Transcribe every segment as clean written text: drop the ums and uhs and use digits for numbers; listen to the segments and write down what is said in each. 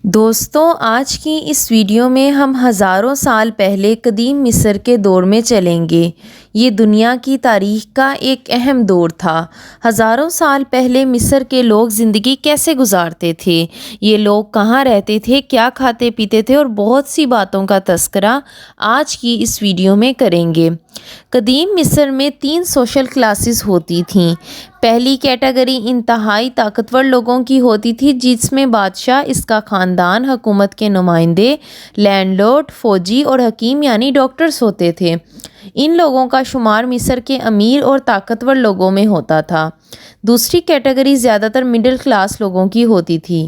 دوستوں، آج کی اس ویڈیو میں ہم ہزاروں سال پہلے قدیم مصر کے دور میں چلیں گے۔ یہ دنیا کی تاریخ کا ایک اہم دور تھا۔ ہزاروں سال پہلے مصر کے لوگ زندگی کیسے گزارتے تھے، یہ لوگ کہاں رہتے تھے، کیا کھاتے پیتے تھے اور بہت سی باتوں کا تذکرہ آج کی اس ویڈیو میں کریں گے۔ قدیم مصر میں 3 سوشل کلاسز ہوتی تھیں۔ پہلی کیٹیگری انتہائی طاقتور لوگوں کی ہوتی تھی، جس میں بادشاہ، اس کا خاندان، حکومت کے نمائندے، لینڈ لارڈ، فوجی اور حکیم یعنی ڈاکٹرز ہوتے تھے۔ ان لوگوں کا شمار مصر کے امیر اور طاقتور لوگوں میں ہوتا تھا۔ دوسری کیٹیگری زیادہ تر مڈل کلاس لوگوں کی ہوتی تھی،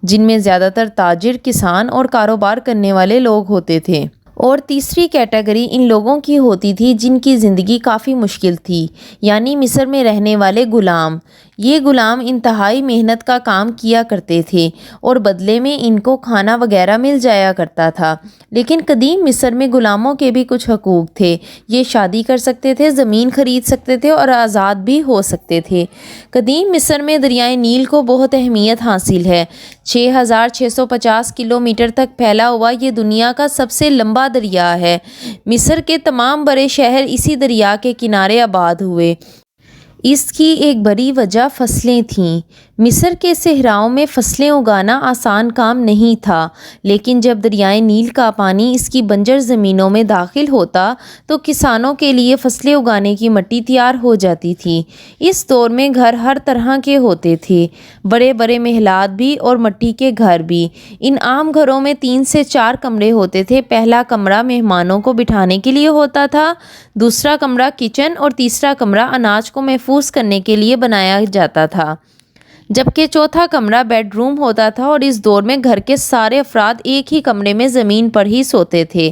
جن میں زیادہ تر تاجر، کسان اور کاروبار کرنے والے لوگ ہوتے تھے۔ اور تیسری کیٹیگری ان لوگوں کی ہوتی تھی جن کی زندگی کافی مشکل تھی، یعنی مصر میں رہنے والے غلام۔ یہ غلام انتہائی محنت کا کام کیا کرتے تھے اور بدلے میں ان کو کھانا وغیرہ مل جایا کرتا تھا۔ لیکن قدیم مصر میں غلاموں کے بھی کچھ حقوق تھے۔ یہ شادی کر سکتے تھے، زمین خرید سکتے تھے اور آزاد بھی ہو سکتے تھے۔ قدیم مصر میں دریائے نیل کو بہت اہمیت حاصل ہے۔ 6650 کلومیٹر تک پھیلا ہوا یہ دنیا کا سب سے لمبا دریا ہے۔ مصر کے تمام بڑے شہر اسی دریا کے کنارے آباد ہوئے۔ اس کی ایک بڑی وجہ فصلیں تھیں۔ مصر کے صحراؤں میں فصلیں اگانا آسان کام نہیں تھا، لیکن جب دریائے نیل کا پانی اس کی بنجر زمینوں میں داخل ہوتا تو کسانوں کے لیے فصلیں اگانے کی مٹی تیار ہو جاتی تھی۔ اس دور میں گھر ہر طرح کے ہوتے تھے، بڑے بڑے محلات بھی اور مٹی کے گھر بھی۔ ان عام گھروں میں 3 سے 4 کمرے ہوتے تھے۔ پہلا کمرہ مہمانوں کو بٹھانے کے لیے ہوتا تھا، دوسرا کمرہ کچن اور تیسرا کمرہ اناج کو محفوظ کرنے کے لیے بنایا جاتا تھا، جبکہ چوتھا کمرہ بیڈ روم ہوتا تھا۔ اور اس دور میں گھر کے سارے افراد ایک ہی کمرے میں زمین پر ہی سوتے تھے۔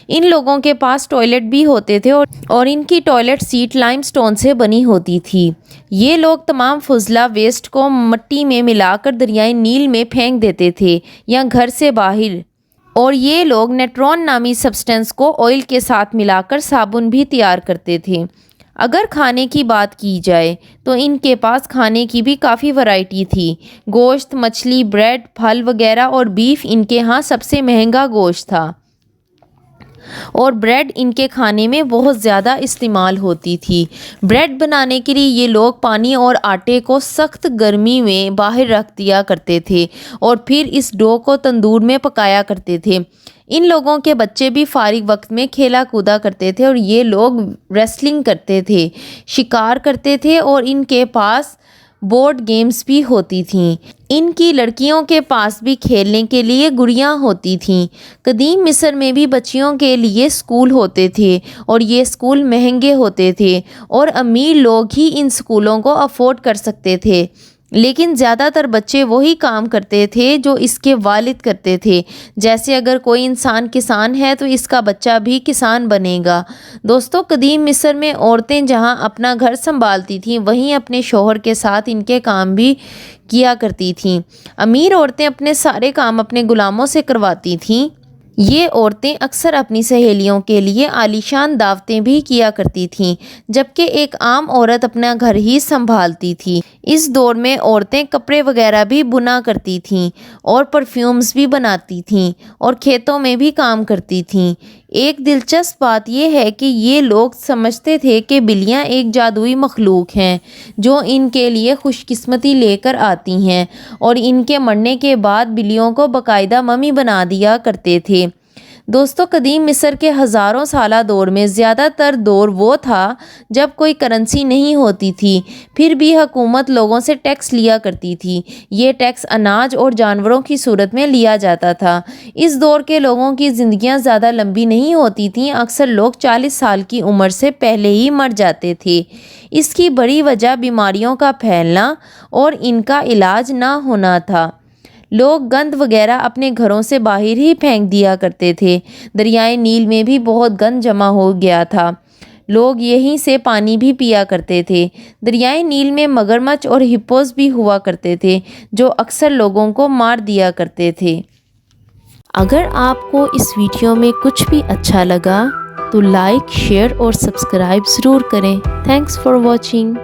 ان لوگوں کے پاس ٹوائلٹ بھی ہوتے تھے اور ان کی ٹوائلٹ سیٹ لائم سٹون سے بنی ہوتی تھی۔ یہ لوگ تمام فضلہ ویسٹ کو مٹی میں ملا کر دریائے نیل میں پھینک دیتے تھے یا گھر سے باہر، اور یہ لوگ نیٹرون نامی سبسٹنس کو آئل کے ساتھ ملا کر صابن بھی تیار کرتے تھے۔ اگر کھانے کی بات کی جائے تو ان کے پاس کھانے کی بھی کافی ورائٹی تھی۔ گوشت، مچھلی، بریڈ، پھل وغیرہ اور بیف ان کے ہاں سب سے مہنگا گوشت تھا، اور بریڈ ان کے کھانے میں بہت زیادہ استعمال ہوتی تھی۔ بریڈ بنانے کے لیے یہ لوگ پانی اور آٹے کو سخت گرمی میں باہر رکھ دیا کرتے تھے اور پھر اس ڈو کو تندور میں پکایا کرتے تھے۔ ان لوگوں کے بچے بھی فارغ وقت میں کھیلا کودا کرتے تھے اور یہ لوگ ریسلنگ کرتے تھے، شکار کرتے تھے اور ان کے پاس بورڈ گیمز بھی ہوتی تھیں۔ ان کی لڑکیوں کے پاس بھی کھیلنے کے لیے گڑیاں ہوتی تھیں۔ قدیم مصر میں بھی بچیوں کے لیے اسکول ہوتے تھے اور یہ اسکول مہنگے ہوتے تھے اور امیر لوگ ہی ان اسکولوں کو افورڈ کر سکتے تھے۔ لیکن زیادہ تر بچے وہی کام کرتے تھے جو اس کے والد کرتے تھے، جیسے اگر کوئی انسان کسان ہے تو اس کا بچہ بھی کسان بنے گا۔ دوستو، قدیم مصر میں عورتیں جہاں اپنا گھر سنبھالتی تھیں، وہیں اپنے شوہر کے ساتھ ان کے کام بھی کیا کرتی تھیں۔ امیر عورتیں اپنے سارے کام اپنے غلاموں سے کرواتی تھیں۔ یہ عورتیں اکثر اپنی سہیلیوں کے لیے عالیشان دعوتیں بھی کیا کرتی تھیں، جبکہ ایک عام عورت اپنا گھر ہی سنبھالتی تھی۔ اس دور میں عورتیں کپڑے وغیرہ بھی بنا کرتی تھیں اور پرفیومز بھی بناتی تھیں اور کھیتوں میں بھی کام کرتی تھیں۔ ایک دلچسپ بات یہ ہے کہ یہ لوگ سمجھتے تھے کہ بلیاں ایک جادوئی مخلوق ہیں جو ان کے لیے خوش قسمتی لے کر آتی ہیں، اور ان کے مرنے کے بعد بلیوں کو باقاعدہ ممی بنا دیا کرتے تھے۔ دوستو، قدیم مصر کے ہزاروں سالہ دور میں زیادہ تر دور وہ تھا جب کوئی کرنسی نہیں ہوتی تھی، پھر بھی حکومت لوگوں سے ٹیکس لیا کرتی تھی۔ یہ ٹیکس اناج اور جانوروں کی صورت میں لیا جاتا تھا۔ اس دور کے لوگوں کی زندگیاں زیادہ لمبی نہیں ہوتی تھیں، اکثر لوگ 40 سال کی عمر سے پہلے ہی مر جاتے تھے۔ اس کی بڑی وجہ بیماریوں کا پھیلنا اور ان کا علاج نہ ہونا تھا۔ لوگ گند وغیرہ اپنے گھروں سے باہر ہی پھینک دیا کرتے تھے۔ دریائے نیل میں بھی بہت گند جمع ہو گیا تھا، لوگ یہیں سے پانی بھی پیا کرتے تھے۔ دریائے نیل میں مگرمچھ اور ہپوز بھی ہوا کرتے تھے جو اکثر لوگوں کو مار دیا کرتے تھے۔ اگر آپ کو اس ویڈیو میں کچھ بھی اچھا لگا تو لائک، شیئر اور سبسکرائب ضرور کریں۔ Thanks for watching.